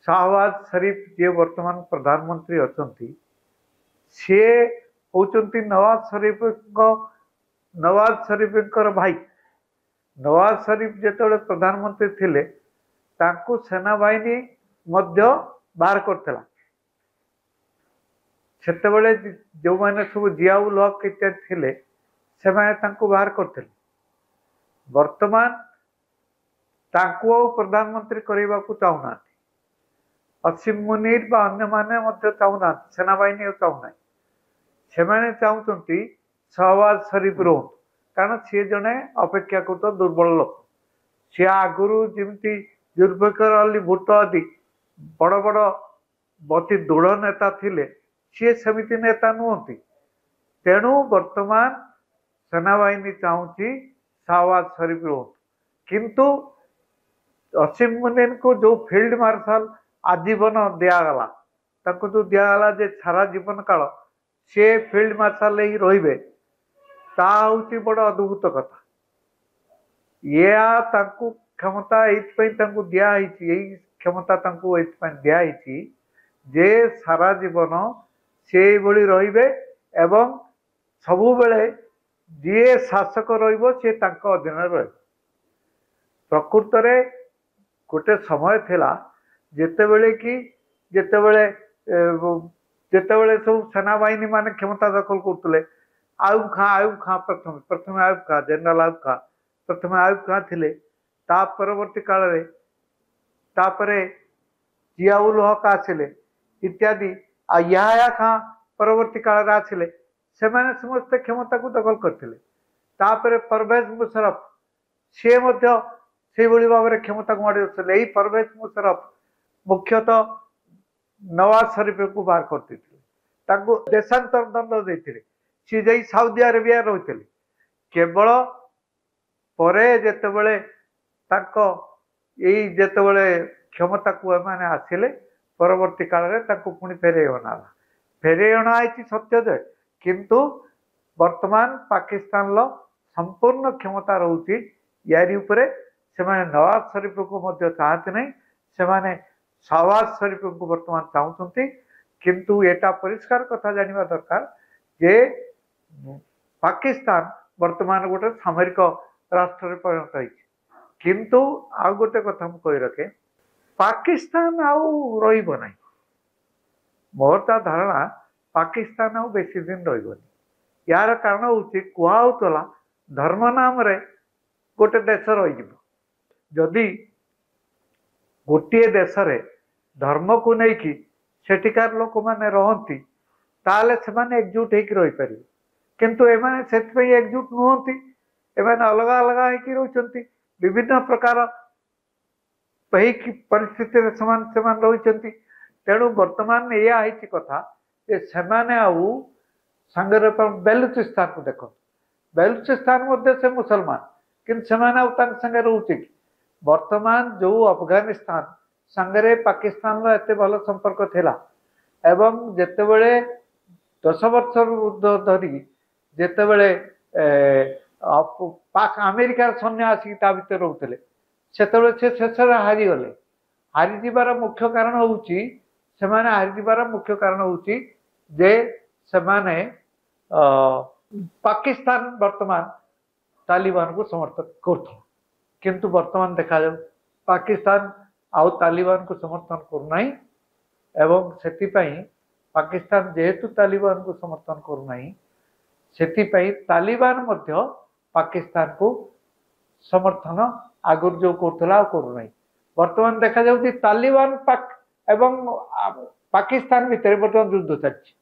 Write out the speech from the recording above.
शाहबाज शरीफ जे वर्तमान प्रधानमंत्री अछंती सी होचंती नवाज शरीफ भाई। नवाज शरीफ जेतेबेले प्रधानमंत्री थिले तांकु सेनाबाहिनी मध्य बाहर करथिला। सेतेबेले जो माने सब जियाउल हक इत्यादि थिले से माने तांकु बाहर करथिले। वर्तमान तांकु प्रधानमंत्री करबा को चाहुना। असीम मुनीर बा अन्य माने मध्य चाहुना, सेनाबाहिनी चाहुना। सेमाने चाहुचंती शाहबाज शरीफ रोहन, कारण सी जने अपेक्षाकृत दुर्बल लोक। सी आगुरु जमी जुल्फिकर अली भुट्टो आदि बड़ बड़ अति दृढ़ नेता थिले, सी सेमिति नेता नुहति। तेणु वर्तमान सेनाबाहिनी चाहूँगी शाहबाज शरीफ रोहन, किंतु असीम मुनीर को जो फील्ड मार्शल आजीवन दिगला, ताको जो दिगला जे सारा जीवन काल सी फील्ड मार्शल ही रहिबे, ता हूँ बड़ अद्भुत कथा। या क्षमता दिखाई क्षमता दिखाई जे सारा जीवन से भली रहिबे एवं सबु बेले जी शासक रहिबो से तांको अधीन रहिबो। प्रकृत रे गोटे समय थिला जेतेबेले कि जेतेबेले सब सेनाबाहिनी माने क्षमता दखल करतले। आयुब खां प्रथम आयुब खां जनरल आयुब खां प्रथम आयुब खां थिले। ता परवर्ती काल रे तापरे जियाउल हक आसिले इत्यादि। याहया खां परवर्ती काल रे आसिले, सेमाने समस्त क्षमता को दखल करथिले। तापरे परवेज मुशर्रफ से मध्य से भली भाव में क्षमता को माड़ी रखिले। एही परवेज मुशर्रफ मुख्यतः नवाज शरीफ को बाहर करते ताको देशांतर दंड देथिले। सी जाई साउदी अरेबिया रहिथिले। केवल परे जेतेबेले ताको एई जेतेबेले क्षमता को एमाने आसिले परवर्ती काल रे ताको पुणी फेरे अणाई सत्य जे, किंतु वर्तमान पाकिस्तान लो संपूर्ण क्षमता रहुची यारी उपरे। सेमाने नवाज शरीफ को मध्य चाहते नहीं, सेमाने शाहबाज शरीफ को वर्तमान चाहूँगी। किंतु एटा परिष्कार कथा जानिबा दरकार जे पाकिस्तान वर्तमान गोटे सामरिक राष्ट्र परिणत होती। किंतु आ गोटे कथा कही रखे, पाकिस्तान आउ रहिबो नहीं। मोर ता धारणा पाकिस्तान आउ बेसी दिन रहिबोनी। यार कारण होची कुआउतला धर्म नाम रे गोटे देश रहिबो। जदि गोटे देश रे धर्म को नहीं कि सेठिकार लोक माने रहंती ताले सेमाने एकजुट होकर रही पारिबे। किंतु एमाने सेतपई एकजुट नुहंती, एमाने अलग अलग होकर रहउचंती। विभिन्न प्रकार परिस्थिति सेमान रही। तेणु वर्तमान या कथा जे सेमाने आउ संगरे बेलुचिस्तान को देख, बेलुचिस्तान मध्य से मुसलमान किंतु सेमाने आउ तान संगे रहउचे कि वर्तमान जो अफगानिस्तान संगरे पाकिस्तान रो एते भल संपर्क थिला एवं जेतेबेले 10 वर्ष धरी जेतेबेले पाक अमेरिकार सैन्य आसिक ता भितर रहउतले सेतेबेले से शेषर हारी गले। हारी जीवार मुख्य कारण होउची सेमाने हारी जीवार मुख्य कारण होउची जे सेमाने पाकिस्तान वर्तमान तालिबान को समर्थन करथो। किंतु वर्तमान देखा जाऊ पाकिस्तान आउ तालिबान को समर्थन करूनाई एवं सेतिपई पाकिस्तान जेहेतु तालिबान को समर्थन करूनाई सेतिपई तालिबान मध्य पाकिस्तान को समर्थन आगुर जो करथला करूनाई। वर्तमान देखा जाऊ तालिबान पाक एवं पाकिस्तान भितर वर्तमान युद्ध चलछि।